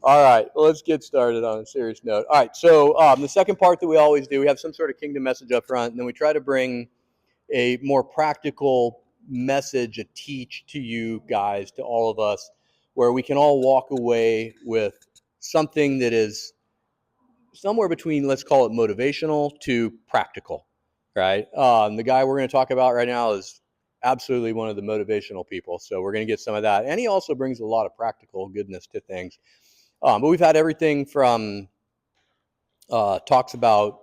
All right, well, let's get started on a serious note. All right, so the second part that we always do, we have some sort of kingdom message up front, and then we try to bring a more practical message, a teach to you guys, to all of us, where we can all walk away with something that is somewhere between, let's call it motivational to practical, right? The guy we're going to talk about right now is absolutely one of the motivational people, so we're going to get some of that. And he also brings a lot of practical goodness to things. But we've had everything from talks about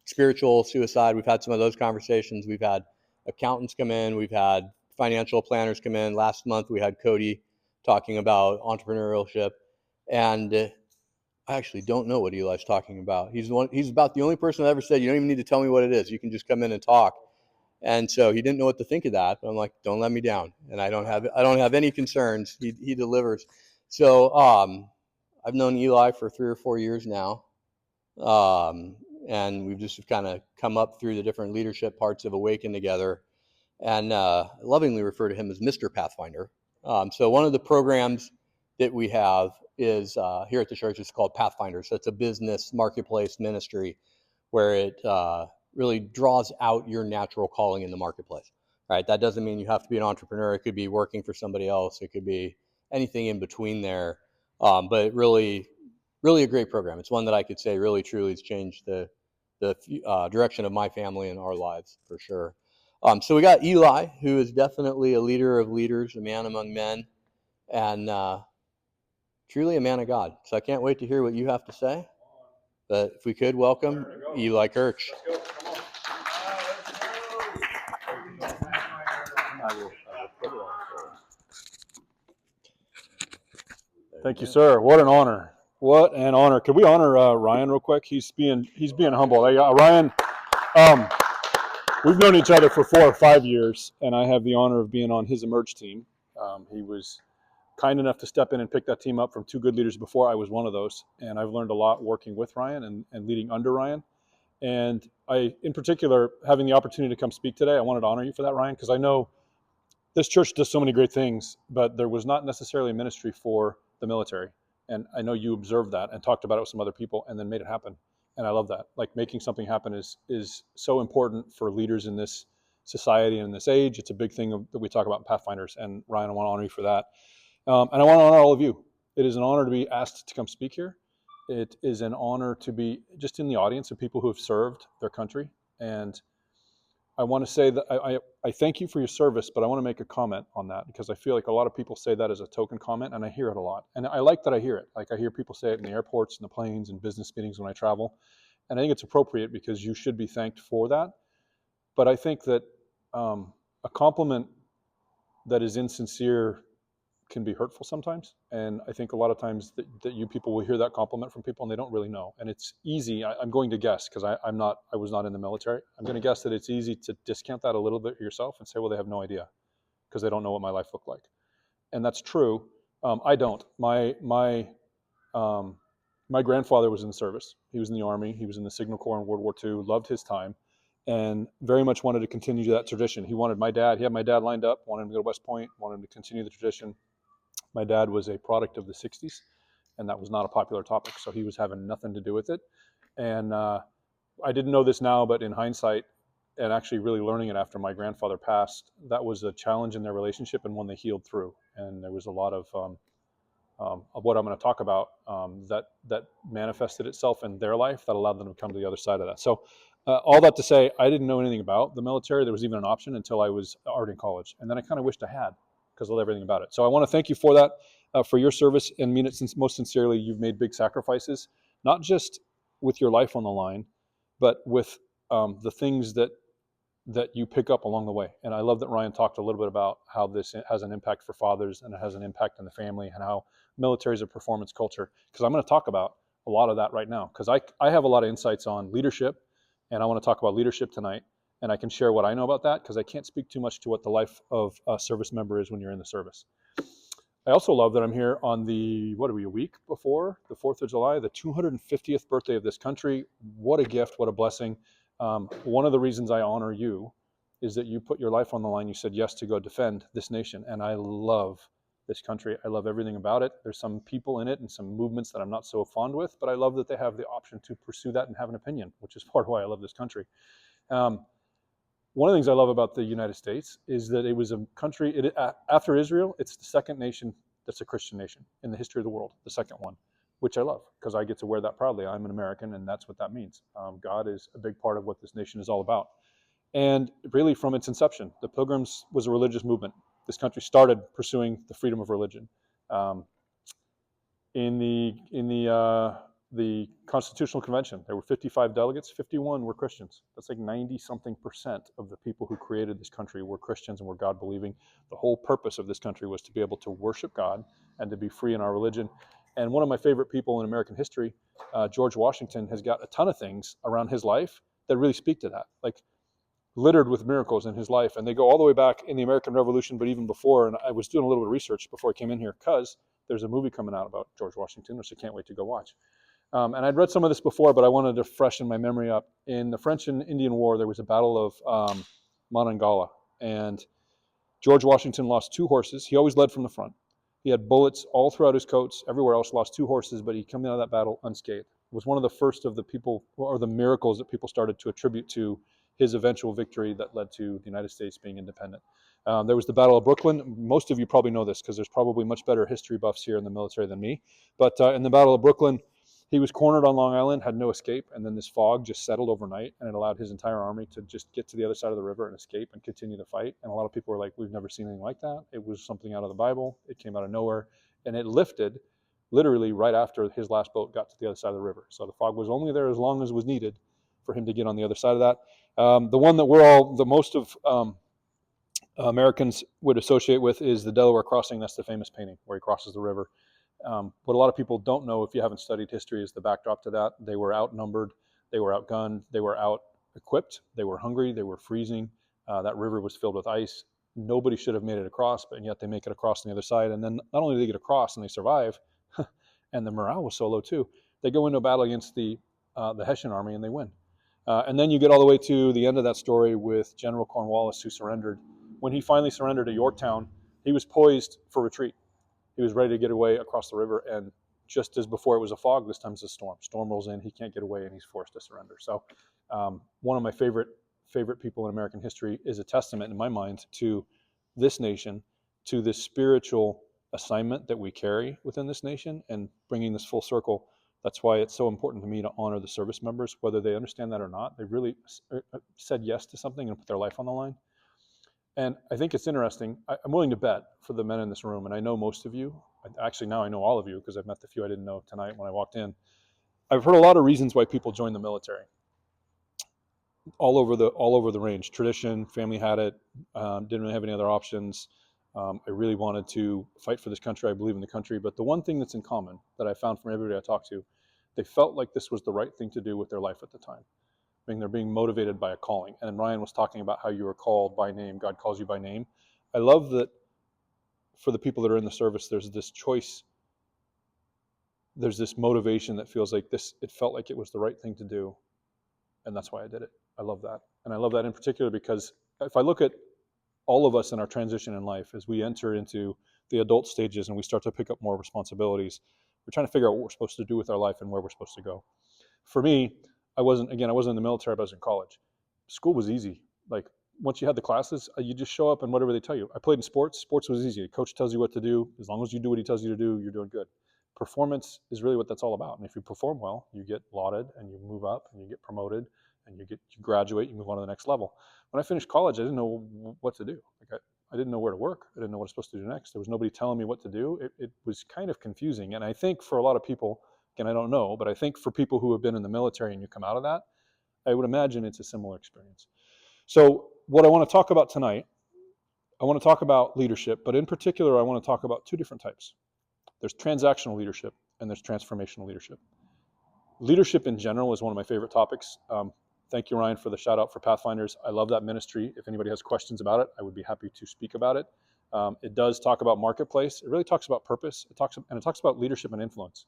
spiritual suicide. We've had some of those conversations. We've had accountants come in. We've had financial planners come in. Last month we had Cody talking about entrepreneurship, and I actually don't know what Eli's talking about. He's about the only person that ever said you don't even need to tell me what it is. You can just come in and talk. And so he didn't know what to think of that. But I'm like, don't let me down. And I don't have any concerns. He delivers. So I've known Eli for 3 or 4 years now. And we've just kind of come up through the different leadership parts of Awaken together, and lovingly refer to him as Mr. Pathfinder. So one of the programs that we have is here at the church is called Pathfinder. So it's a business marketplace ministry where it really draws out your natural calling in the marketplace. Right? That doesn't mean you have to be an entrepreneur. It could be working for somebody else. It could be anything in between there. But it really a great program. It's one that I could say really truly has changed the direction of my family and our lives for sure. So we got Eli, who is definitely a leader of leaders, a man among men, and truly a man of God. So I can't wait to hear what you have to say. But if we could welcome Eli Kirch. Thank you, sir. What an honor. What an honor. Could we honor Ryan real quick? He's being humble. Ryan, we've known each other for 4 or 5 years, and I have the honor of being on his Emerge team. He was kind enough to step in and pick that team up from 2 good leaders before. I was one of those, and I've learned a lot working with Ryan and leading under Ryan. And I, in particular, having the opportunity to come speak today, I wanted to honor you for that, Ryan, because I know this church does so many great things, but there was not necessarily a ministry for the military. And I know you observed that and talked about it with some other people and then made it happen. And I love that. Like, making something happen is so important for leaders in this society and in this age. It's a big thing that we talk about in Pathfinders. And Ryan, I want to honor you for that. And I want to honor all of you. It is an honor to be asked to come speak here. It is an honor to be just in the audience of people who have served their country. And I want to say that I thank you for your service, but I want to make a comment on that, because I feel like a lot of people say that as a token comment, and I hear it a lot. And I like that I hear it. Like, I hear people say it in the airports and the planes and business meetings when I travel. And I think it's appropriate, because you should be thanked for that. But I think that a compliment that is insincere can be hurtful sometimes. And I think a lot of times that you people will hear that compliment from people and they don't really know. And it's easy, I'm going to guess, because I was not in the military. I'm going to guess that it's easy to discount that a little bit yourself and say, well, they have no idea because they don't know what my life looked like. And that's true. I don't. My grandfather was in the service. He was in the Army. He was in the Signal Corps in World War II, loved his time, and very much wanted to continue that tradition. He had my dad lined up, wanted him to go to West Point, wanted him to continue the tradition. My dad was a product of the 60s, and that was not a popular topic, so he was having nothing to do with it. And I didn't know this now, but in hindsight, and actually really learning it after my grandfather passed, that was a challenge in their relationship and one they healed through. And there was a lot of what I'm going to talk about that manifested itself in their life that allowed them to come to the other side of that. So all that to say, I didn't know anything about the military. There was even an option until I was already in college. And then I kind of wished I had, because I love everything about it. So I want to thank you for that, for your service, and mean it most sincerely. You've made big sacrifices, not just with your life on the line, but with the things that you pick up along the way. And I love that Ryan talked a little bit about how this has an impact for fathers, and it has an impact on the family, and how military is a performance culture. Because I'm going to talk about a lot of that right now, because I have a lot of insights on leadership, and I want to talk about leadership tonight. And I can share what I know about that, because I can't speak too much to what the life of a service member is when you're in the service. I also love that I'm here on a week before the 4th of July, the 250th birthday of this country. What a gift, what a blessing. One of the reasons I honor you is that you put your life on the line. You said yes to go defend this nation. And I love this country. I love everything about it. There's some people in it and some movements that I'm not so fond with, but I love that they have the option to pursue that and have an opinion, which is part of why I love this country. One of the things I love about the United States is that it was a country, after Israel, it's the second nation that's a Christian nation in the history of the world, the second one, which I love because I get to wear that proudly. I'm an American, and that's what that means. God is a big part of what this nation is all about. And really, from its inception, the Pilgrims was a religious movement. This country started pursuing the freedom of religion. In the Constitutional Convention, there were 55 delegates. 51 were Christians. That's like 90-something% of the people who created this country were Christians and were God-believing. The whole purpose of this country was to be able to worship God and to be free in our religion. And one of my favorite people in American history, George Washington, has got a ton of things around his life that really speak to that. Like, littered with miracles in his life, and they go all the way back in the American Revolution, but even before. And I was doing a little bit of research before I came in here because there's a movie coming out about George Washington, which I can't wait to go watch. And I'd read some of this before, but I wanted to freshen my memory up. In the French and Indian War, there was a battle of Monongahela, and George Washington lost 2 horses. He always led from the front. He had bullets all throughout his coats, everywhere else, lost 2 horses, but he came out of that battle unscathed. It was one of the first of the people, or the miracles that people started to attribute to his eventual victory that led to the United States being independent. There was the Battle of Brooklyn. Most of you probably know this because there's probably much better history buffs here in the military than me. But in the Battle of Brooklyn, he was cornered on Long Island, had no escape, and then this fog just settled overnight, and it allowed his entire army to just get to the other side of the river and escape and continue the fight. And a lot of people were like, we've never seen anything like that. It was something out of the Bible. It came out of nowhere, and it lifted literally right after his last boat got to the other side of the river. So the fog was only there as long as was needed for him to get on the other side of that. The one that we're all, the most of Americans would associate with is the Delaware Crossing. That's the famous painting where he crosses the river. What a lot of people don't know, if you haven't studied history, is the backdrop to that. They were outnumbered, they were outgunned, they were out-equipped, they were hungry, they were freezing. That river was filled with ice. Nobody should have made it across, but yet they make it across on the other side. And then not only do they get across and they survive, and the morale was so low too, they go into a battle against the Hessian army and they win. And then you get all the way to the end of that story with General Cornwallis, who surrendered. When he finally surrendered at Yorktown, he was poised for retreat. He was ready to get away across the river, and just as before it was a fog, this time it's a storm. Storm rolls in, he can't get away, and he's forced to surrender. So one of my favorite people in American history is a testament, in my mind, to this nation, to this spiritual assignment that we carry within this nation, and bringing this full circle. That's why it's so important to me to honor the service members, whether they understand that or not. They really said yes to something and put their life on the line. And I think it's interesting. I'm willing to bet for the men in this room, and I know most of you. Actually, now I know all of you because I've met the few I didn't know tonight when I walked in. I've heard a lot of reasons why people join the military. All over the range. Tradition, family had it, didn't really have any other options. I really wanted to fight for this country. I believe in the country. But the one thing that's in common that I found from everybody I talked to, they felt like this was the right thing to do with their life at the time. I mean, they're being motivated by a calling. And Ryan was talking about how you were called by name. God calls you by name. I love that for the people that are in the service, there's this choice. There's this motivation that feels like this. It felt like it was the right thing to do. And that's why I did it. I love that. And I love that in particular because if I look at all of us in our transition in life, as we enter into the adult stages and we start to pick up more responsibilities, we're trying to figure out what we're supposed to do with our life and where we're supposed to go. For me, I wasn't in the military, but I was in college. School was easy. Like, once you had the classes, you just show up and whatever they tell you. I played in sports. Sports was easy. The coach tells you what to do. As long as you do what he tells you to do, you're doing good. Performance is really what that's all about. And if you perform well, you get lauded and you move up and you get promoted and you graduate, you move on to the next level. When I finished college, I didn't know what to do. Like, I didn't know where to work. I didn't know what I was supposed to do next. There was nobody telling me what to do. It was kind of confusing. And I think for a lot of people, again, I don't know, but I think for people who have been in the military and you come out of that, I would imagine it's a similar experience. So what I want to talk about tonight, I want to talk about leadership, but in particular, I want to talk about 2 different types. There's transactional leadership and there's transformational leadership. Leadership in general is one of my favorite topics. Thank you, Ryan, for the shout out for Pathfinders. I love that ministry. If anybody has questions about it, I would be happy to speak about it. It does talk about marketplace. It really talks about purpose. It talks about leadership and influence.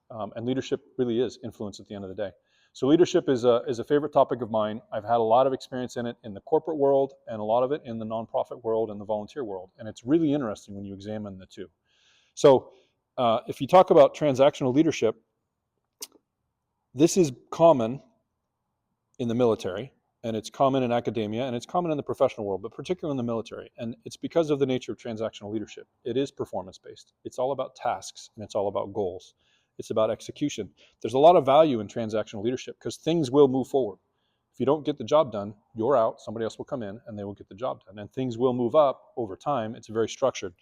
And leadership really is influence at the end of the day. So leadership is a favorite topic of mine. I've had a lot of experience in it in the corporate world and a lot of it in the nonprofit world and the volunteer world. And it's really interesting when you examine the 2. So if you talk about transactional leadership, this is common in the military, and it's common in academia, and it's common in the professional world, but particularly in the military. And it's because of the nature of transactional leadership. It is performance-based. It's all about tasks, and it's all about goals. It's about execution. There's a lot of value in transactional leadership because things will move forward. If you don't get the job done, you're out. Somebody else will come in, and they will get the job done. And things will move up over time. It's very structured.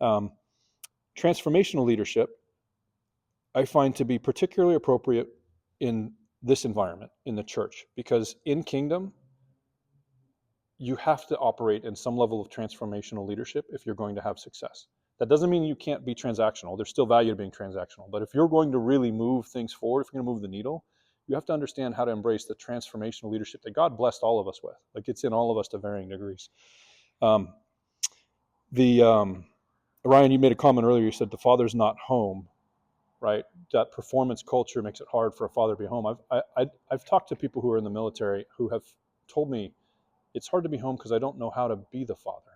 Transformational leadership, I find to be particularly appropriate in this environment, in the church, because in kingdom, you have to operate in some level of transformational leadership if you're going to have success. That doesn't mean you can't be transactional. There's still value to being transactional. But if you're going to really move things forward, if you're going to move the needle, you have to understand how to embrace the transformational leadership that God blessed all of us with. Like, it's in all of us to varying degrees. Ryan, you made a comment earlier. You said the father's not home, right? That performance culture makes it hard for a father to be home. I've talked to people who are in the military who have told me it's hard to be home because I don't know how to be the father,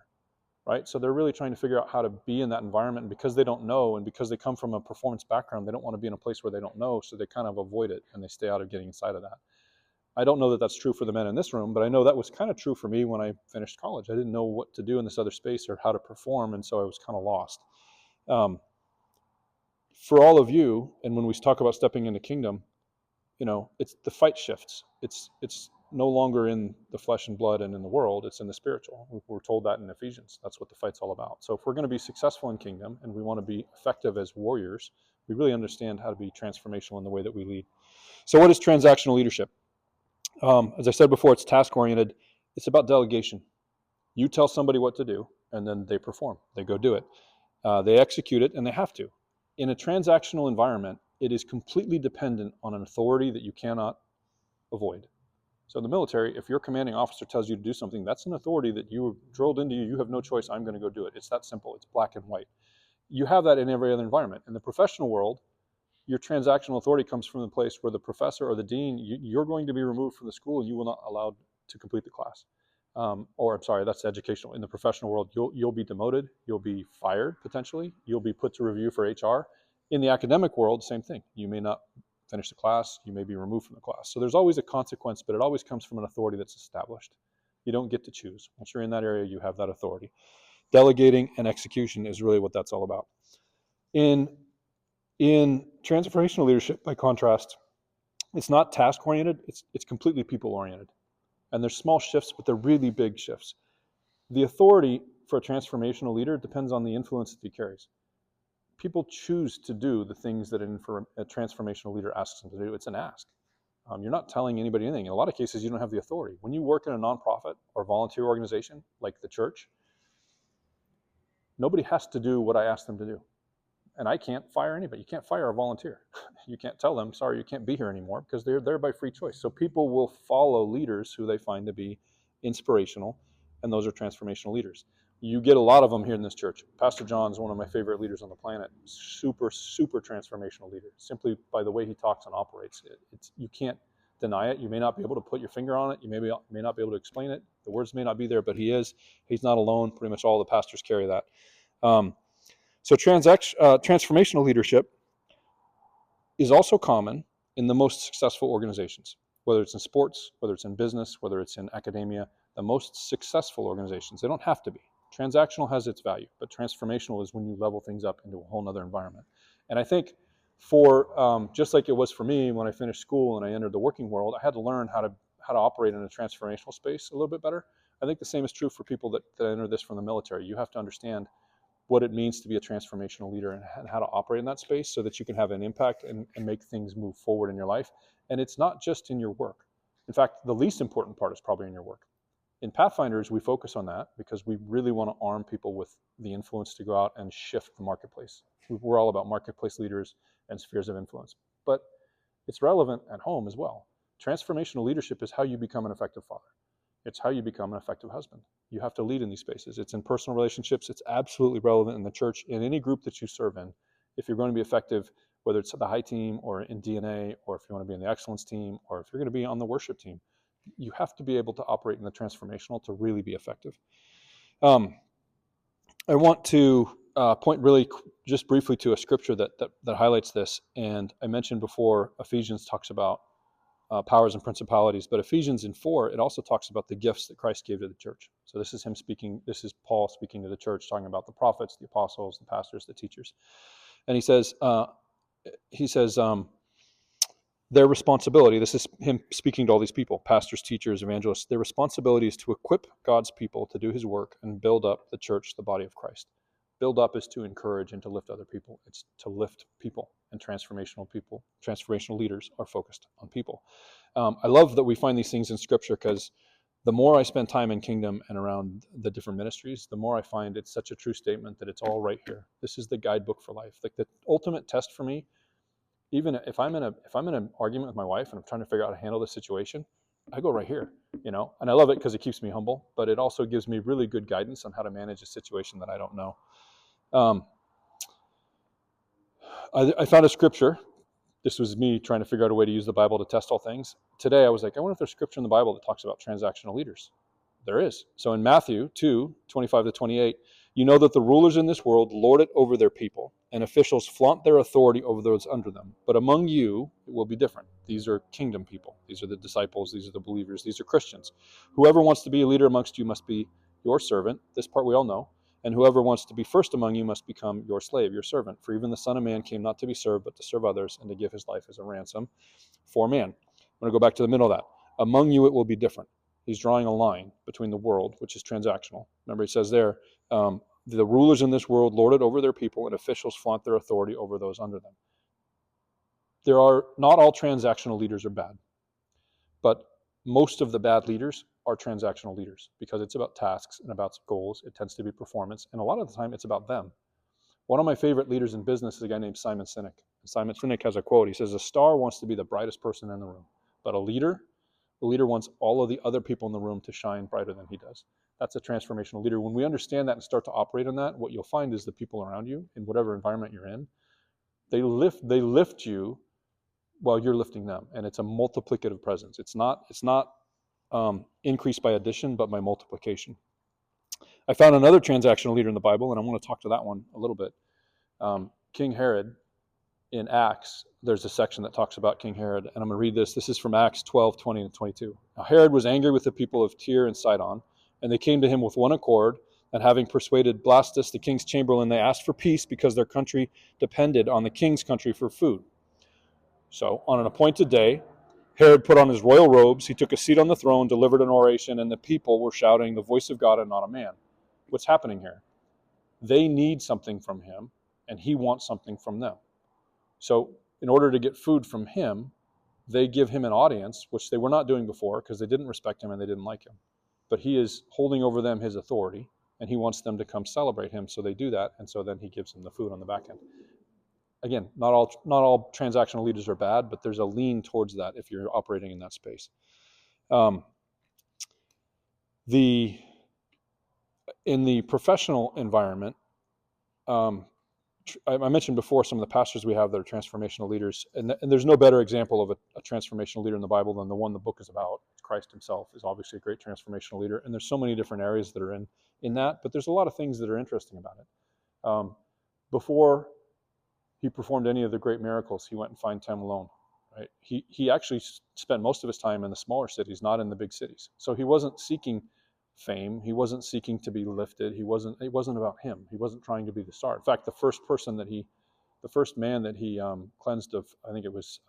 right? So they're really trying to figure out how to be in that environment. And because they don't know, and because they come from a performance background, they don't want to be in a place where they don't know, so they kind of avoid it and they stay out of getting inside of that. I don't know that that's true for the men in this room, but I know that was kind of true for me when I finished college. I didn't know what to do in this other space or how to perform, and so I was kind of lost. For all of you, and when we talk about stepping into kingdom, it's the fight shifts. It's no longer in the flesh and blood and in the world, it's in the spiritual. We're told that in Ephesians. That's what the fight's all about. So if we're going to be successful in kingdom and we want to be effective as warriors, we really understand how to be transformational in the way that we lead. So what is transactional leadership? As I said before, it's task-oriented. It's about delegation. You tell somebody what to do, and then they perform. They go do it. They execute it, and they have to. In a transactional environment, it is completely dependent on an authority that you cannot avoid. So in the military, if your commanding officer tells you to do something, that's an authority that you drilled into you. You have no choice. I'm going to go do it. It's that simple. It's black and white. You have that in every other environment. In the professional world, your transactional authority comes from the place where the professor or the dean, you're going to be removed from the school. You will not allowed to complete the class. That's educational. In the professional world, you'll be demoted. You'll be fired potentially. You'll be put to review for HR. In the academic world, same thing. You may not finish the class, you may be removed from the class. So there's always a consequence, but it always comes from an authority that's established. You don't get to choose. Once you're in that area, you have that authority. Delegating and execution is really what that's all about. In transformational leadership, by contrast, it's not task-oriented, it's completely people-oriented. And there's small shifts, but they're really big shifts. The authority for a transformational leader depends on the influence that he carries. People choose to do the things that a transformational leader asks them to do. It's an ask. You're not telling anybody anything. In a lot of cases, you don't have the authority. When you work in a nonprofit or volunteer organization like the church, nobody has to do what I ask them to do. And I can't fire anybody. You can't fire a volunteer. You can't tell them, sorry, you can't be here anymore, because they're there by free choice. So people will follow leaders who they find to be inspirational, and those are transformational leaders. You get a lot of them here in this church. Pastor John's one of my favorite leaders on the planet. Super, super transformational leader, simply by the way he talks and operates. You can't deny it. You may not be able to put your finger on it. You may not be able to explain it. The words may not be there, but he is. He's not alone. Pretty much all the pastors carry that. So transformational leadership is also common in the most successful organizations, whether it's in sports, whether it's in business, whether it's in academia. The most successful organizations, they don't have to be. Transactional has its value, but transformational is when you level things up into a whole nother environment. And I think just like it was for me when I finished school and I entered the working world, I had to learn how to operate in a transformational space a little bit better. I think the same is true for people that enter this from the military. You have to understand what it means to be a transformational leader and how to operate in that space so that you can have an impact and make things move forward in your life. And it's not just in your work. In fact, the least important part is probably in your work. In Pathfinders, we focus on that because we really want to arm people with the influence to go out and shift the marketplace. We're all about marketplace leaders and spheres of influence. But it's relevant at home as well. Transformational leadership is how you become an effective father. It's how you become an effective husband. You have to lead in these spaces. It's in personal relationships. It's absolutely relevant in the church, in any group that you serve in. If you're going to be effective, whether it's the high team or in DNA, or if you want to be in the excellence team, or if you're going to be on the worship team, you have to be able to operate in the transformational to really be effective. I want to point just briefly to a scripture that highlights this. And I mentioned before, Ephesians talks about powers and principalities, but Ephesians in 4, it also talks about the gifts that Christ gave to the church. So this is him speaking, this is Paul speaking to the church, talking about the prophets, the apostles, the pastors, the teachers. And he says, their responsibility, this is him speaking to all these people, pastors, teachers, evangelists, their responsibility is to equip God's people to do his work and build up the church, the body of Christ. Build up is to encourage and to lift other people. It's to lift people, and transformational leaders are focused on people. I love that we find these things in Scripture, because the more I spend time in Kingdom and around the different ministries, the more I find it's such a true statement that it's all right here. This is the guidebook for life. Like the ultimate test for me, even if I'm in an argument with my wife and I'm trying to figure out how to handle this situation, I go right here, and I love it because it keeps me humble, but it also gives me really good guidance on how to manage a situation that I don't know. I found a scripture. This was me trying to figure out a way to use the Bible to test all things. Today, I was like, I wonder if there's scripture in the Bible that talks about transactional leaders. There is. So in Matthew 2:25-28, you know that the rulers in this world lord it over their people, and officials flaunt their authority over those under them. But among you, it will be different. These are kingdom people. These are the disciples. These are the believers. These are Christians. Whoever wants to be a leader amongst you must be your servant. This part we all know. And whoever wants to be first among you must become your slave, your servant. For even the Son of Man came not to be served, but to serve others, and to give his life as a ransom for man. I'm going to go back to the middle of that. Among you, it will be different. He's drawing a line between the world, which is transactional. Remember, he says there, the rulers in this world lord it over their people, and officials flaunt their authority over those under them. Not all transactional leaders are bad, but most of the bad leaders are transactional leaders, because it's about tasks and about goals. It tends to be performance, and a lot of the time it's about them. One of my favorite leaders in business is a guy named Simon Sinek. Simon Sinek has a quote. He says, a star wants to be the brightest person in the room, but the leader wants all of the other people in the room to shine brighter than he does. That's a transformational leader. When we understand that and start to operate on that, what you'll find is the people around you, in whatever environment you're in, they lift you while you're lifting them, and it's a multiplicative presence. It's not increased by addition, but by multiplication. I found another transactional leader in the Bible, and I want to talk to that one a little bit. King Herod, in Acts, there's a section that talks about King Herod, and I'm going to read this. This is from Acts 12:20-22. Now Herod was angry with the people of Tyre and Sidon, and they came to him with one accord, and having persuaded Blastus, the king's chamberlain, they asked for peace because their country depended on the king's country for food. So on an appointed day, Herod put on his royal robes, he took a seat on the throne, delivered an oration, and the people were shouting, the voice of God and not a man. What's happening here? They need something from him, and he wants something from them. So in order to get food from him, they give him an audience, which they were not doing before because they didn't respect him and they didn't like him. But he is holding over them his authority, and he wants them to come celebrate him, so they do that, and so then he gives them the food on the back end. Again, not all transactional leaders are bad, but there's a lean towards that if you're operating in that space. In the professional environment, I mentioned before some of the pastors we have that are transformational leaders, and there's no better example of a transformational leader in the Bible than the one the book is about. Christ himself is obviously a great transformational leader, and there's so many different areas that are in that, but there's a lot of things that are interesting about it. Before he performed any of the great miracles, he went and found time alone. Right? He actually spent most of his time in the smaller cities, not in the big cities. So he wasn't seeking fame. He wasn't seeking to be lifted. It wasn't about him. He wasn't trying to be the star. In fact, the first man that he cleansed of, I think it was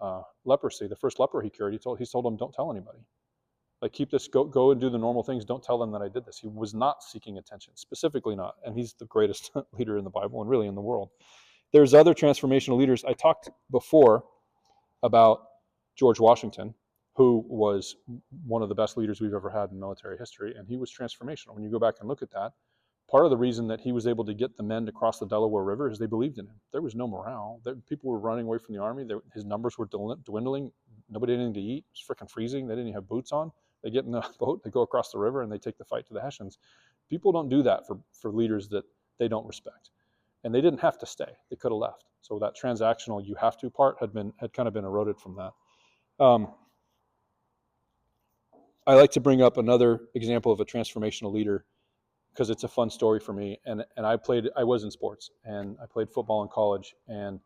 leprosy, the first leper he cured, he told him, don't tell anybody. Like, keep this, go and do the normal things. Don't tell them that I did this. He was not seeking attention, specifically not. And he's the greatest leader in the Bible and really in the world. There's other transformational leaders. I talked before about George Washington, who was one of the best leaders we've ever had in military history, and he was transformational. When you go back and look at that, part of the reason that he was able to get the men to cross the Delaware River is they believed in him. There was no morale. People were running away from the army. His numbers were dwindling. Nobody had anything to eat. It was freaking freezing. They didn't even have boots on. They get in the boat, they go across the river, and they take the fight to the Hessians. People don't do that for leaders that they don't respect. And they didn't have to stay. They could have left. So that transactional you have to part had kind of been eroded from that. I like to bring up another example of a transformational leader because it's a fun story for me. And I was in sports, and I played football in college. And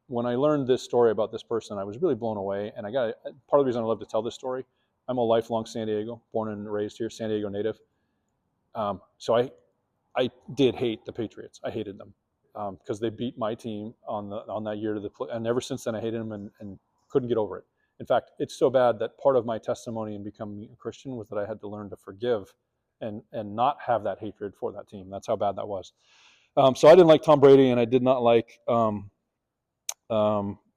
when I learned this story about this person, I was really blown away. And part of the reason I love to tell this story, I'm a lifelong San Diego, born and raised here, San Diego native. So I did hate the Patriots. I hated them because they beat my team on that year to the play. And ever since then, I hated them and couldn't get over it. In fact, it's so bad that part of my testimony in becoming a Christian was that I had to learn to forgive and not have that hatred for that team. That's how bad that was. So I didn't like Tom Brady, and I did not like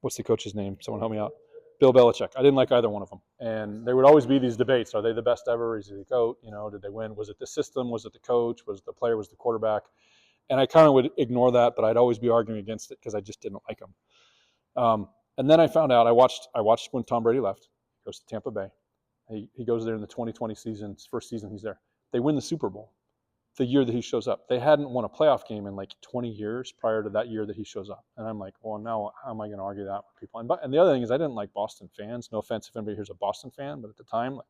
what's the coach's name? Someone help me out. Bill Belichick. I didn't like either one of them. And there would always be these debates. Are they the best ever? Is he the GOAT? Did they win? Was it the system? Was it the coach? Was it the player? Was it the quarterback? And I kind of would ignore that, but I'd always be arguing against it because I just didn't like him. And then I found out, I watched when Tom Brady left. He goes to Tampa Bay. He goes there in the 2020 season, first season he's there. They win the Super Bowl the year that he shows up. They hadn't won a playoff game in like 20 years prior to that year that he shows up. And I'm like, well, now how am I going to argue that with people? And the other thing is, I didn't like Boston fans. No offense if anybody here's a Boston fan, but at the time, like,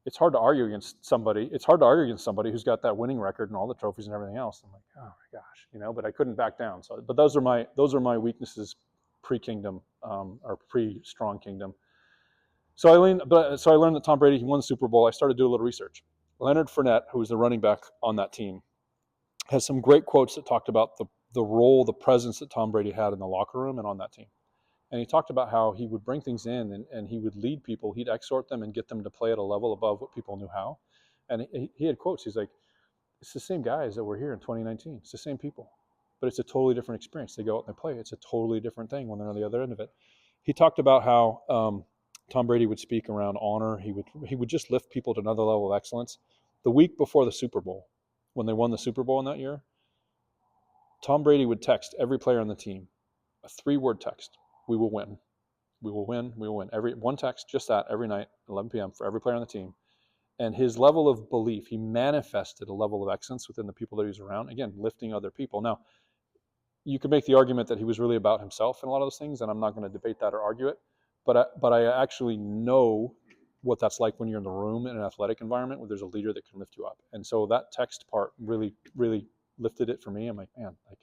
it's hard to argue against somebody. It's hard to argue against somebody who's got that winning record and all the trophies and everything else. I'm like, oh my gosh, but I couldn't back down. So, but those are my weaknesses pre-kingdom or pre-strong kingdom. So I learned that Tom Brady, he won the Super Bowl. I started to do a little research. Leonard Fournette, who was the running back on that team, has some great quotes that talked about the role, the presence that Tom Brady had in the locker room and on that team. And he talked about how he would bring things in and he would lead people. He'd exhort them and get them to play at a level above what people knew how. And he had quotes. He's like, it's the same guys that were here in 2019. It's the same people, but it's a totally different experience. They go out and they play. It's a totally different thing when they're on the other end of it. He talked about how Tom Brady would speak around honor. He would just lift people to another level of excellence. The week before the Super Bowl, when they won the Super Bowl in that year, Tom Brady would text every player on the team a 3-word text: "We will win. We will win. We will win." Every one text, just that, every night, 11 p.m. for every player on the team. And his level of belief, he manifested a level of excellence within the people that he was around. Again, lifting other people. Now, you could make the argument that he was really about himself in a lot of those things, and I'm not going to debate that or argue it. But I actually know what that's like when you're in the room in an athletic environment where there's a leader that can lift you up. And so that text part really, really lifted it for me. I'm like, man, like,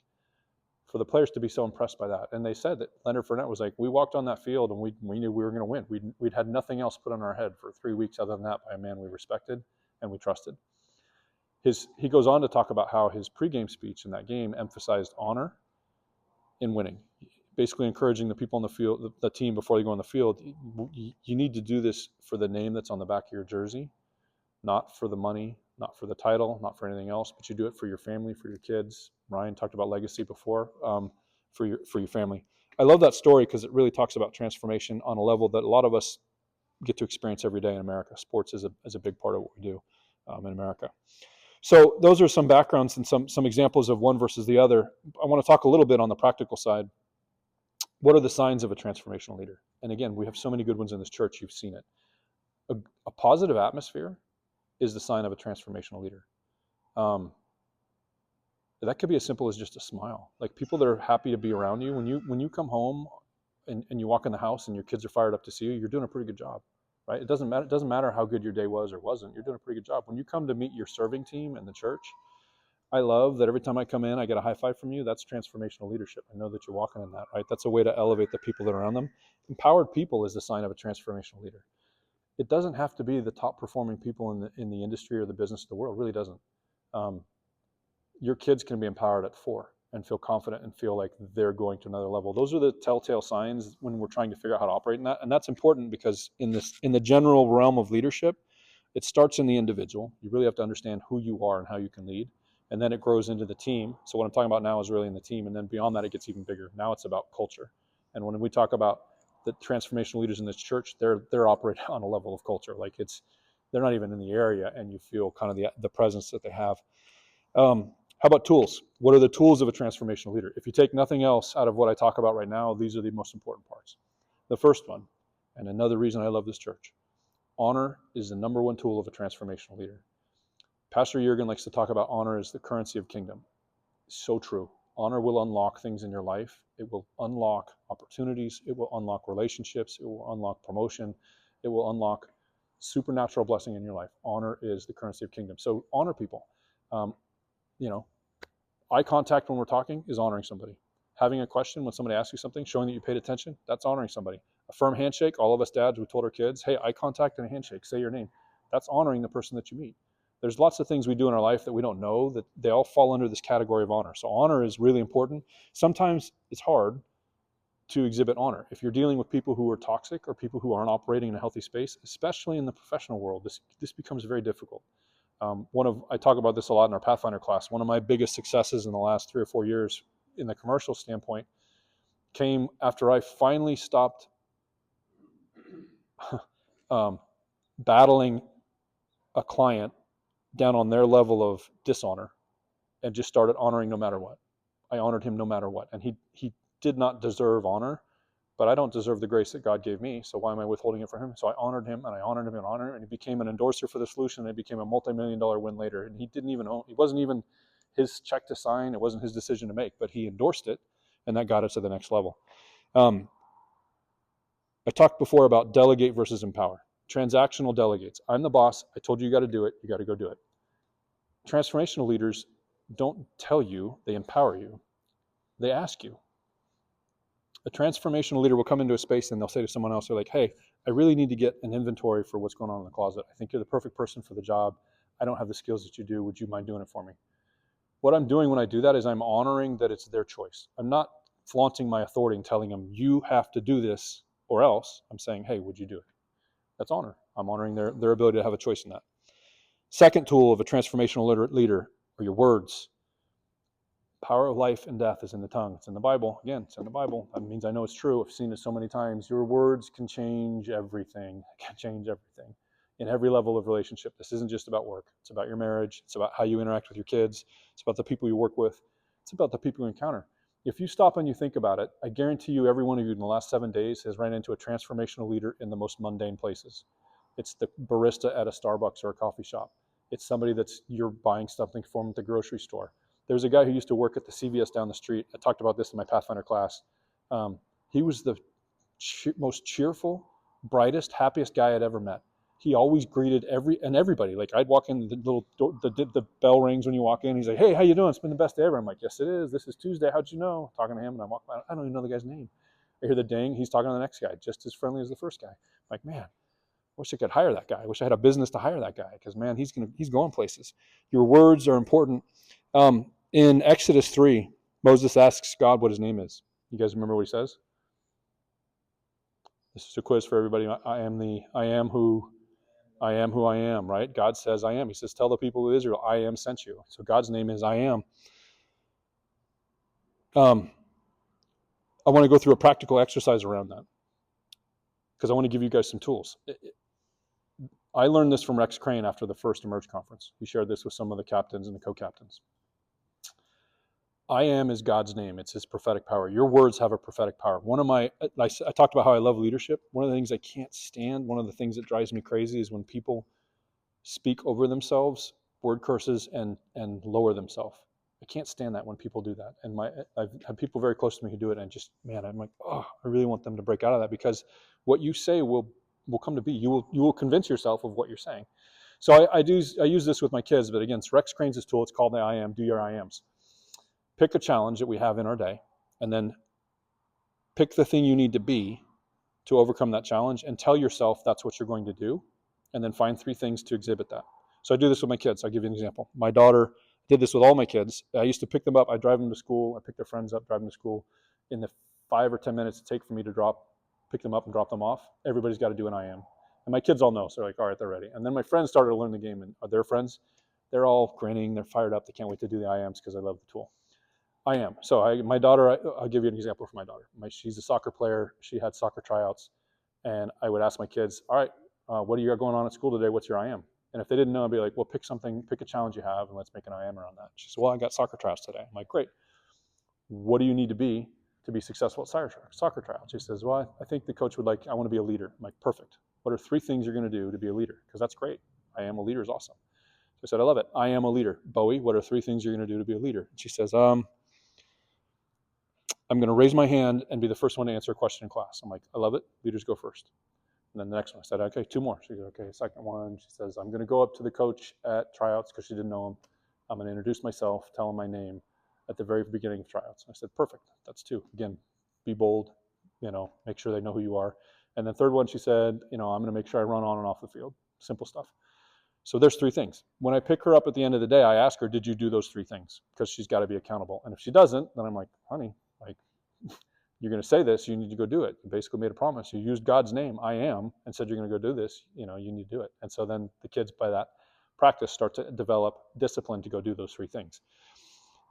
for the players to be so impressed by that. And they said that Leonard Fournette was like, we walked on that field and we knew we were going to win. We'd had nothing else put on our head for 3 weeks other than that by a man we respected and we trusted. He goes on to talk about how his pregame speech in that game emphasized honor in winning, basically encouraging the people on the field, the team, before they go on the field. You need to do this for the name that's on the back of your jersey, not for the money, not for the title, not for anything else, but you do it for your family, for your kids. Ryan talked about legacy before, for your family. I love that story because it really talks about transformation on a level that a lot of us get to experience every day in America. Sports is a big part of what we do in America. So those are some backgrounds and some examples of one versus the other. I want to talk a little bit on the practical side. What are the signs of a transformational leader? And again, we have so many good ones in this church. You've seen it. A positive atmosphere is the sign of a transformational leader. That could be as simple as just a smile. Like, people that are happy to be around you. When you come home and you walk in the house and your kids are fired up to see you, you're doing a pretty good job, right? It doesn't matter how good your day was or wasn't. You're doing a pretty good job. When you come to meet your serving team in the church, I love that every time I come in, I get a high five from you. That's transformational leadership. I know that you're walking in that, right? That's a way to elevate the people that are around them. Empowered people is the sign of a transformational leader. It doesn't have to be the top performing people in the industry or the business of the world. It really doesn't. Your kids can be empowered at 4 and feel confident and feel like they're going to another level. Those are the telltale signs when we're trying to figure out how to operate in that. And that's important because in the general realm of leadership, it starts in the individual. You really have to understand who you are and how you can lead. And then it grows into the team. So what I'm talking about now is really in the team. And then beyond that, it gets even bigger. Now it's about culture. And when we talk about the transformational leaders in this church, they're operating on a level of culture. Like, they're not even in the area, and you feel kind of the presence that they have. How about tools? What are the tools of a transformational leader? If you take nothing else out of what I talk about right now, these are the most important parts. The first one, and another reason I love this church, honor is the number one tool of a transformational leader. Pastor Jurgen likes to talk about honor as the currency of kingdom. It's so true. Honor will unlock things in your life. It will unlock opportunities. It will unlock relationships. It will unlock promotion. It will unlock supernatural blessing in your life. Honor is the currency of kingdom. So honor people. Um, you know, eye contact when we're talking is honoring somebody. Having a question when somebody asks you something, showing that you paid attention, that's honoring somebody. A firm handshake, all of us dads, we told our kids, hey, eye contact and a handshake, say your name. That's honoring the person that you meet. There's lots of things we do in our life that we don't know, that they all fall under this category of honor. So honor is really important. Sometimes it's hard to exhibit honor. If you're dealing with people who are toxic or people who aren't operating in a healthy space, especially in the professional world, this becomes very difficult. I talk about this a lot in our Pathfinder class. One of my biggest successes in the last 3 or 4 years in the commercial standpoint came after I finally stopped battling a client down on their level of dishonor and just started honoring no matter what. I honored him no matter what. And he did not deserve honor, but I don't deserve the grace that God gave me. So why am I withholding it from him? So I honored him and I honored him and honored him, and he became an endorser for the solution, and it became a multi-million-dollar win later. And he didn't even own, it wasn't even his check to sign. It wasn't his decision to make, but he endorsed it, and that got us to the next level. I talked before about delegate versus empower. Transactional delegates. I'm the boss. I told you got to do it. You got to go do it. Transformational leaders don't tell you, they empower you. They ask you. A transformational leader will come into a space and they'll say to someone else, they're like, hey, I really need to get an inventory for what's going on in the closet. I think you're the perfect person for the job. I don't have the skills that you do. Would you mind doing it for me? What I'm doing when I do that is I'm honoring that it's their choice. I'm not flaunting my authority and telling them, you have to do this or else. I'm saying, hey, would you do it? That's honor. I'm honoring their ability to have a choice in that. Second tool of a transformational leader are your words. Power of life and death is in the tongue. It's in the Bible. Again, it's in the Bible. That means I know it's true. I've seen it so many times. Your words can change everything. Can change everything in every level of relationship. This isn't just about work. It's about your marriage. It's about how you interact with your kids. It's about the people you work with. It's about the people you encounter. If you stop and you think about it, I guarantee you every one of you in the last 7 days has ran into a transformational leader in the most mundane places. It's the barista at a Starbucks or a coffee shop. It's somebody that's you're buying something from at the grocery store. There's a guy who used to work at the CVS down the street. I talked about this in my Pathfinder class. He was the most cheerful, brightest, happiest guy I'd ever met. He always greeted everybody. Like I'd walk in, the little door, the bell rings when you walk in. He's like, "Hey, how you doing? It's been the best day ever." I'm like, "Yes, it is. This is Tuesday. How'd you know?" Talking to him, and I'm walking by. I don't even know the guy's name. I hear the ding. He's talking to the next guy, just as friendly as the first guy. I'm like, man, I wish I could hire that guy. I wish I had a business to hire that guy because man, he's going places. Your words are important. In Exodus 3, Moses asks God what his name is. You guys remember what he says? This is a quiz for everybody. I am who I am, right? God says I am. He says, tell the people of Israel, I am sent you. So God's name is I am. I want to go through a practical exercise around that because I want to give you guys some tools. I learned this from Rex Crane after the first Emerge conference. He shared this with some of the captains and the co-captains. I am is God's name. It's his prophetic power. Your words have a prophetic power. I talked about how I love leadership. One of the things I can't stand, one of the things that drives me crazy is when people speak over themselves, word curses, and lower themselves. I can't stand that when people do that. And I've had people very close to me who do it, and just, man, I'm like, oh, I really want them to break out of that because what you say will come to be. You will convince yourself of what you're saying. So I use this with my kids, but again, it's Rex Crane's tool. It's called the I am. Do your I ams. Pick a challenge that we have in our day, and then pick the thing you need to be to overcome that challenge and tell yourself that's what you're going to do, and then find 3 things to exhibit that. So I do this with my kids. I'll give you an example. My daughter did this with all my kids. I used to pick them up. I drive them to school. I pick their friends up, drive them to school. In the 5 or 10 minutes it takes for me to pick them up and drop them off, everybody's got to do an I am. And my kids all know, so they're like, all right, they're ready. And then my friends started to learn the game, and their friends, they're all grinning. They're fired up. They can't wait to do the I ams because I love the tool. I am. So my daughter, I'll give you an example for my daughter. She's a soccer player. She had soccer tryouts. And I would ask my kids, all right, what do you got going on at school today? What's your I am? And if they didn't know, I'd be like, well, pick a challenge you have, and let's make an I am around that. She said, well, I got soccer tryouts today. I'm like, great. What do you need to be successful at soccer tryouts? She says, well, I think the coach would I want to be a leader. I'm like, perfect. What are 3 things you're going to do to be a leader? Because that's great. I am a leader is awesome. So I said, I love it. I am a leader. Bowie, what are 3 things you're going to do to be a leader? And she says, I'm going to raise my hand and be the first one to answer a question in class. I'm like, I love it. Leaders go first. And then the next one, I said, okay, 2 more. She goes, okay, second one. She says, I'm going to go up to the coach at tryouts because she didn't know him. I'm going to introduce myself, tell him my name at the very beginning of tryouts. And I said, perfect. That's 2. Again, be bold, make sure they know who you are. And then third one, she said, I'm going to make sure I run on and off the field. Simple stuff. So there's 3 things. When I pick her up at the end of the day, I ask her, did you do those 3 things? Because she's got to be accountable. And if she doesn't, then I'm like, honey, you're going to say this, you need to go do it. You basically made a promise. You used God's name, I am, and said you're going to go do this. You need to do it. And so then the kids, by that practice, start to develop discipline to go do those 3 things.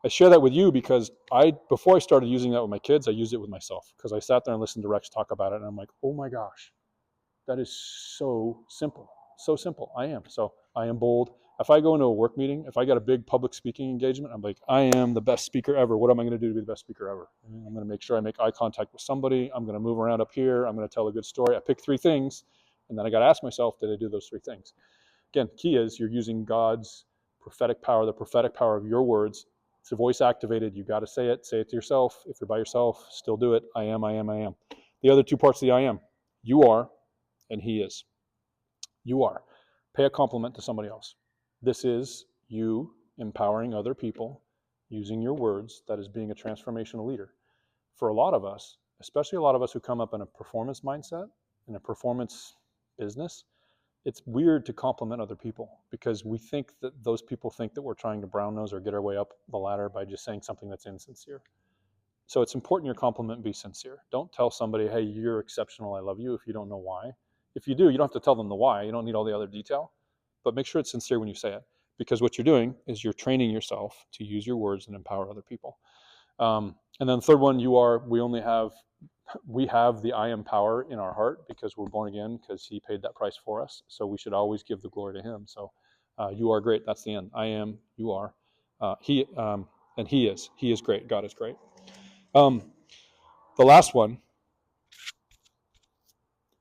I share that with you because before I started using that with my kids, I used it with myself because I sat there and listened to Rex talk about it, and I'm like, oh my gosh, that is so simple. So simple. I am. So I am bold. If I go into a work meeting, if I got a big public speaking engagement, I'm like, I am the best speaker ever. What am I going to do to be the best speaker ever? I'm going to make sure I make eye contact with somebody. I'm going to move around up here. I'm going to tell a good story. I pick 3 things, and then I got to ask myself, did I do those 3 things? Again, key is you're using God's prophetic power, the prophetic power of your words. It's a voice activated. You got to say it. Say it to yourself. If you're by yourself, still do it. I am, I am, I am. The other 2 parts of the I am. You are, and he is. You are. Pay a compliment to somebody else. This is you empowering other people using your words. That is being a transformational leader. For a lot of us, especially a lot of us who come up in a performance mindset, in a performance business, it's weird to compliment other people because we think that those people think that we're trying to brown nose or get our way up the ladder by just saying something that's insincere. So it's important your compliment be sincere. Don't tell somebody, hey, you're exceptional, I love you, if you don't know why. If you do, you don't have to tell them the why. You don't need all the other detail. But make sure it's sincere when you say it. Because what you're doing is you're training yourself to use your words and empower other people. And then the third one, we have the I am power in our heart because we're born again, because he paid that price for us. So we should always give the glory to him. So you are great. That's the end. I am, you are. And he is. He is great. God is great. The last one,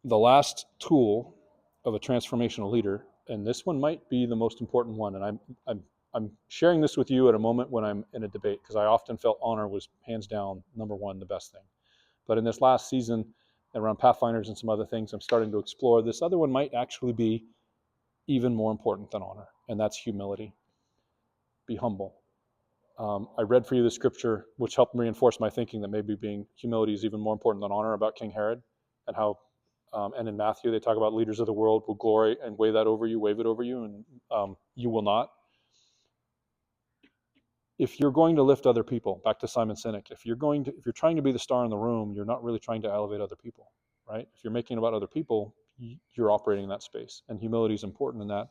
the last tool of a transformational leader, and this one might be the most important one, and I'm sharing this with you at a moment when I'm in a debate because I often felt honor was hands down number 1, the best thing. But in this last season, around Pathfinders and some other things, I'm starting to explore this other one might actually be even more important than honor, and that's humility. Be humble. I read for you the scripture, which helped reinforce my thinking that maybe humility is even more important than honor, about King Herod, and how, and in Matthew they talk about leaders of the world will glory and wave it over you, and you will not. If you're going to lift other people, back to Simon Sinek, if you're trying to be the star in the room, you're not really trying to elevate other people, right? If you're making it about other people, you're operating in that space, and humility is important in that.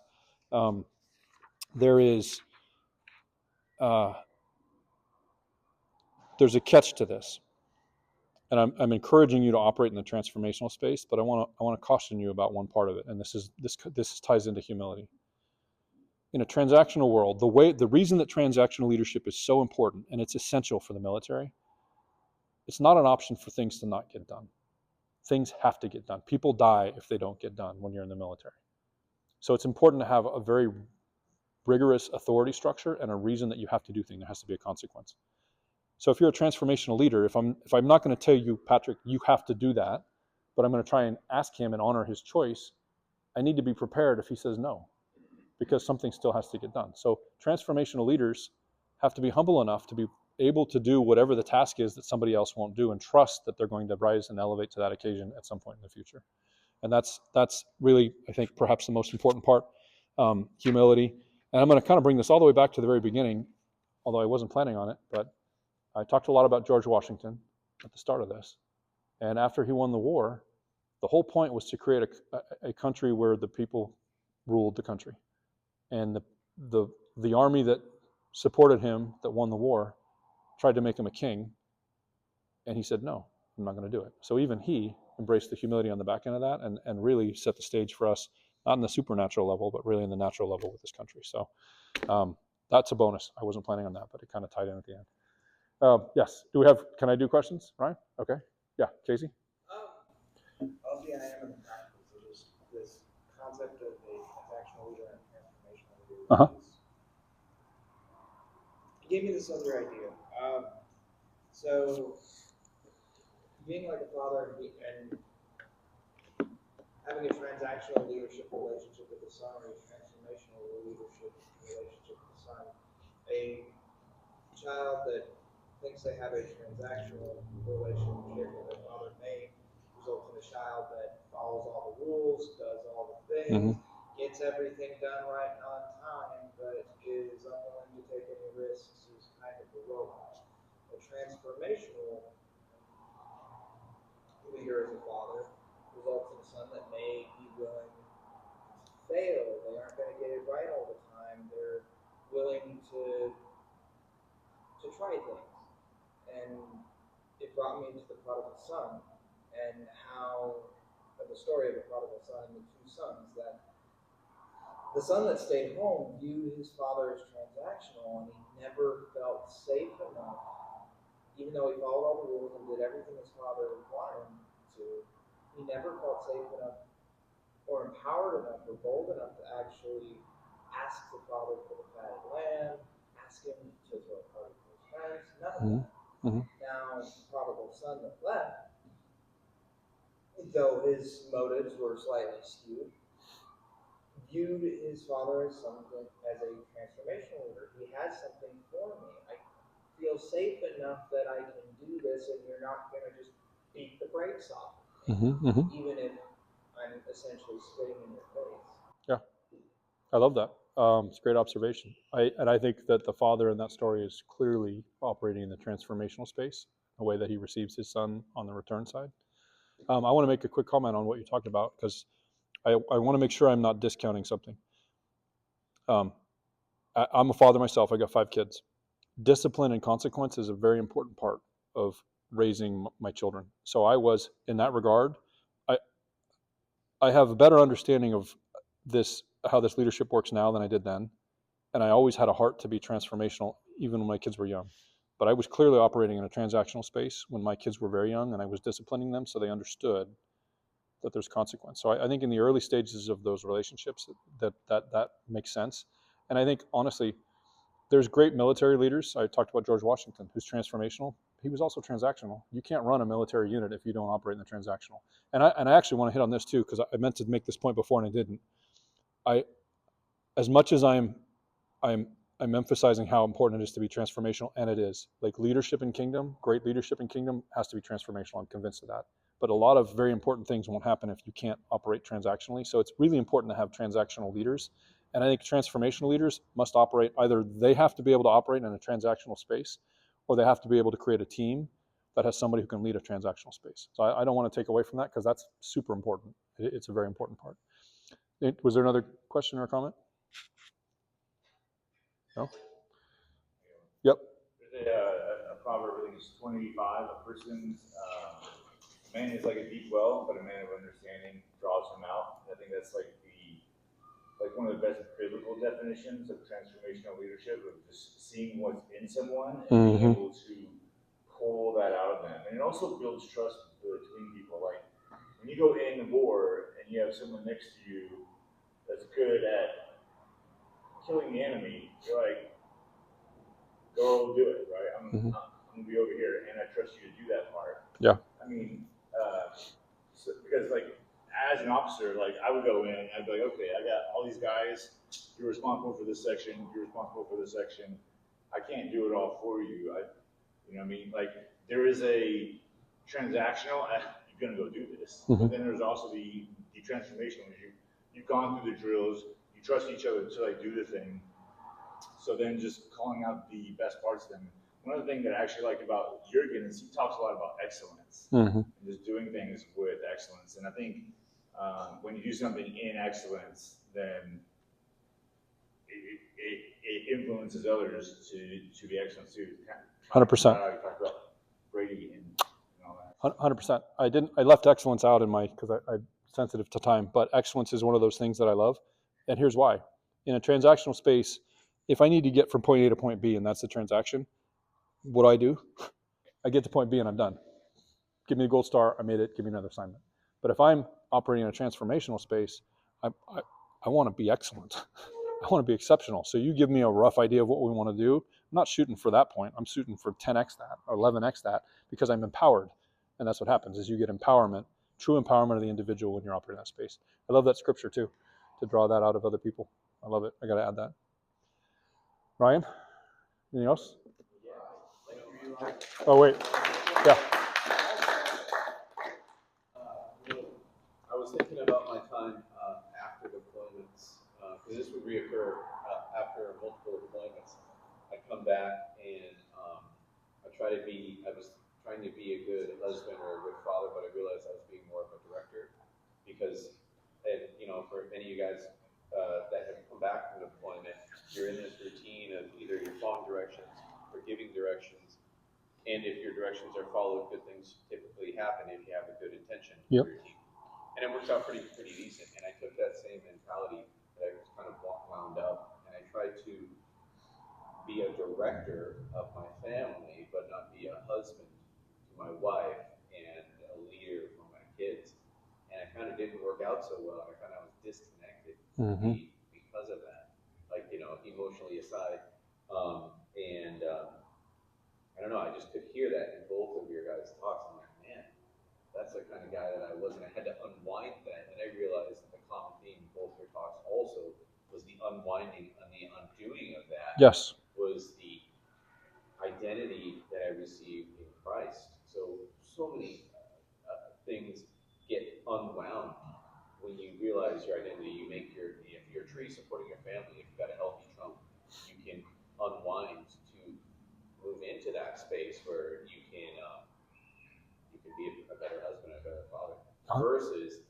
There's a catch to this, and I'm encouraging you to operate in the transformational space, but I want to caution you about one part of it, and this ties into humility. In a transactional world, the reason that transactional leadership is so important and it's essential for the military, it's not an option for things to not get done. Things have to get done. People die if they don't get done when you're in the military. So it's important to have a very rigorous authority structure and a reason that you have to do things. There has to be a consequence. So if you're a transformational leader, if I'm not going to tell you, Patrick, you have to do that, but I'm going to try and ask him and honor his choice, I need to be prepared if he says no, because something still has to get done. So transformational leaders have to be humble enough to be able to do whatever the task is that somebody else won't do, and trust that they're going to rise and elevate to that occasion at some point in the future. And that's really, I think, perhaps the most important part, humility. And I'm going to kind of bring this all the way back to the very beginning, although I wasn't planning on it, but I talked a lot about George Washington at the start of this. And after he won the war, the whole point was to create a country where the people ruled the country. And the army that supported him, that won the war, tried to make him a king. And he said, no, I'm not going to do it. So even he embraced the humility on the back end of that, and really set the stage for us, not in the supernatural level, but really in the natural level with this country. So that's a bonus. I wasn't planning on that, but it kind of tied in at the end. Yes. Can I do questions, Ryan? Okay. Yeah, Casey? Obviously, I am in the practical, so just this concept of a transactional leader and transformational leader he gave me this other idea. So being like a father and having a transactional leadership relationship with the son or a transformational leadership relationship with the son. A child that thinks they have a transactional relationship with their father may result in a child that follows all the rules, does all the things, gets everything done right and on time, but is unwilling to take any risks, is kind of a robot. A transformational leader as a father results in a son that may be willing to fail. They aren't going to get it right all the time. They're willing to try things. And it brought me into the prodigal son and how the story of the prodigal son and the two sons, that the son that stayed home viewed his father as transactional, and he never felt safe enough, even though he followed all the rules and did everything his father wanted him to. He never felt safe enough or empowered enough or bold enough to actually ask the father for the fatted lamb, ask him to throw a party for his friends, none of that. Now, the prodigal son that left, though his motives were slightly skewed, viewed his father as something, as a transformational leader. He has something for me. I feel safe enough that I can do this, and you're not going to just beat the brakes off of me, even if I'm essentially spitting in your face. Yeah, I love that. It's a great observation. I think that the father in that story is clearly operating in the transformational space, the way that he receives his son on the return side. I want to make a quick comment on what you talked about, because I want to make sure I'm not discounting something. I'm a father myself. I got 5 kids. Discipline and consequence is a very important part of raising my children. So I was, in that regard, I have a better understanding of this, how this leadership works now than I did then. And I always had a heart to be transformational, even when my kids were young. But I was clearly operating in a transactional space when my kids were very young, and I was disciplining them so they understood that there's consequence. So I think in the early stages of those relationships, that makes sense. And I think, honestly, there's great military leaders. I talked about George Washington, who's transformational. He was also transactional. You can't run a military unit if you don't operate in the transactional. And I actually want to hit on this too, because I meant to make this point before and I didn't. As much as I'm emphasizing how important it is to be transformational, and it is. Like leadership in kingdom, great leadership in kingdom has to be transformational. I'm convinced of that. But a lot of very important things won't happen if you can't operate transactionally. So it's really important to have transactional leaders. And I think transformational leaders must operate, either they have to be able to operate in a transactional space, or they have to be able to create a team that has somebody who can lead a transactional space. So I don't want to take away from that, because that's super important. It's a very important part. Was there another question or comment? No? Yep. There's a proverb, I think it's 25, a person's man is like a deep well, but a man of understanding draws him out. I think that's like one of the best biblical definitions of transformational leadership, of just seeing what's in someone and being able to pull that out of them. And it also builds trust between people. Like when you go in the war and you have someone next to you that's good at killing the enemy, you're like, go do it, right? I'm gonna be over here, and I trust you to do that part. Yeah. I mean, because like as an officer, like I would go in, I'd be like, okay, I got all these guys. You're responsible for this section. You're responsible for this section. I can't do it all for you. You know what I mean? Like there is a transactional. You're gonna go do this. But then there's also the transformational. You've gone through the drills. You trust each other to like do the thing. So then just calling out the best parts of them. One of the things that I actually like about Jurgen is he talks a lot about excellence and just doing things with excellence. And I think when you do something in excellence, then it influences others to be excellent too. 100%. How you talk about Brady and all that. 100%. I left excellence out in my, because I'm sensitive to time, but excellence is one of those things that I love. And here's why. In a transactional space, if I need to get from point A to point B, and that's the transaction, what do? I get to point B and I'm done. Give me the gold star, I made it, give me another assignment. But if I'm operating in a transformational space, I want to be excellent. I want to be exceptional. So you give me a rough idea of what we want to do. I'm not shooting for that point. I'm shooting for 10x that or 11x that, because I'm empowered. And that's what happens is you get empowerment true empowerment of the individual when you're operating in that space. I love that scripture too, to draw that out of other people. I love it. I got to add that. Ryan, anything else? Oh, wait. Yeah. I was thinking about my time after deployments, because this would reoccur after multiple deployments. I'd come back and I was trying to be a good husband or a good father, but I realized I was being more of a director because, and for many of you guys that have come back from deployment, you're in this routine of either you're following directions or giving directions. And if your directions are followed, good things typically happen if you have a good intention for your team. And it works out pretty decent. And I took that same mentality that I was kind of wound up, and I tried to be a director of my family, but not be a husband to my wife and a leader for my kids. And it kind of didn't work out so well. I kind of was disconnected because of that, like, emotionally aside. I don't know, I just could hear that in both of your guys' talks. I'm like, man, that's the kind of guy that I was, and I had to unwind that. And I realized that the common theme in both your talks also was the unwinding and the undoing of that. Yes. Was the identity that I received in Christ. So many things get unwound when you realize your identity. If you're a tree supporting your family, if you've got a healthy trunk, you can unwind to move into that space where you can be a better husband, a better father, versus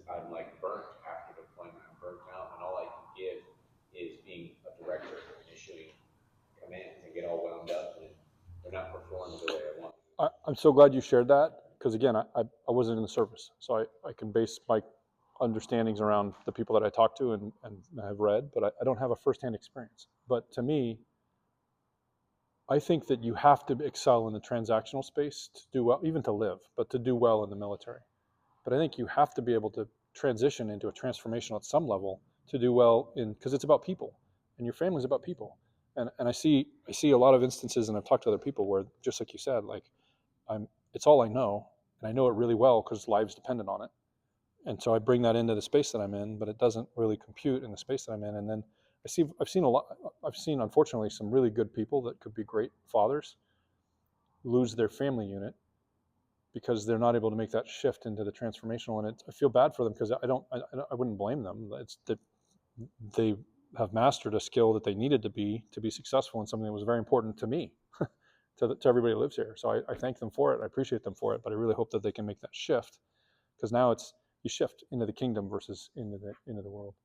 I'm like burnt after deployment. I'm burnt out, and all I can give is being a director and issuing commands and get all wound up, and they're not performing the way I want. I'm so glad you shared that, because again, I wasn't in the service, so I can base my understandings around the people that I talk to and have read, but I don't have a firsthand experience. But to me, I think that you have to excel in the transactional space to do well, even to live, but to do well in the military. But I think you have to be able to transition into a transformational at some level to do well because it's about people, and your family is about people. And I see a lot of instances, and I've talked to other people where, just like you said, like it's all I know, and I know it really well because lives dependent on it. And so I bring that into the space that I'm in, but it doesn't really compute in the space that I'm in. And then I've seen unfortunately some really good people that could be great fathers lose their family unit because they're not able to make that shift into the transformational. And I feel bad for them because I wouldn't blame them. It's that they have mastered a skill that they needed to be successful in something that was very important to me, to everybody that lives here. So I thank them for it. I appreciate them for it, but I really hope that they can make that shift, because now you shift into the kingdom versus into the world.